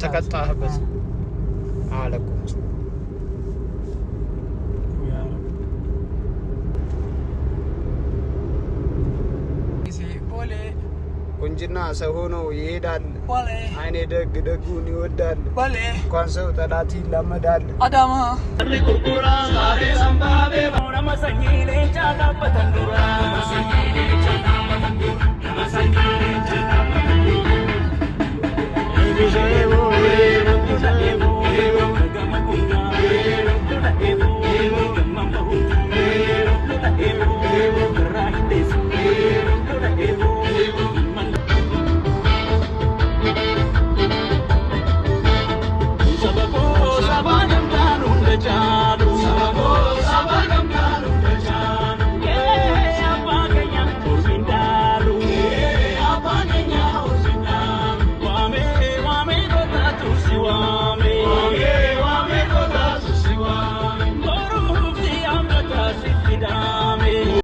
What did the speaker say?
ተቀጣህበት አለቁ ቁንጅና ሰው ሆኖ ይሄዳል አይኔ ደግ ደጉን ይወዳል እንኳን ሰው ጠላት ይላመዳል አዳማ ሪኩኩራ ዛሬ ሰምባቤ ወራመሰኝኔ ቻዳበተንዱራ መሰኝኔ ቻዳበተንዱራ መሰኝኔ ቻዳበተንዱራ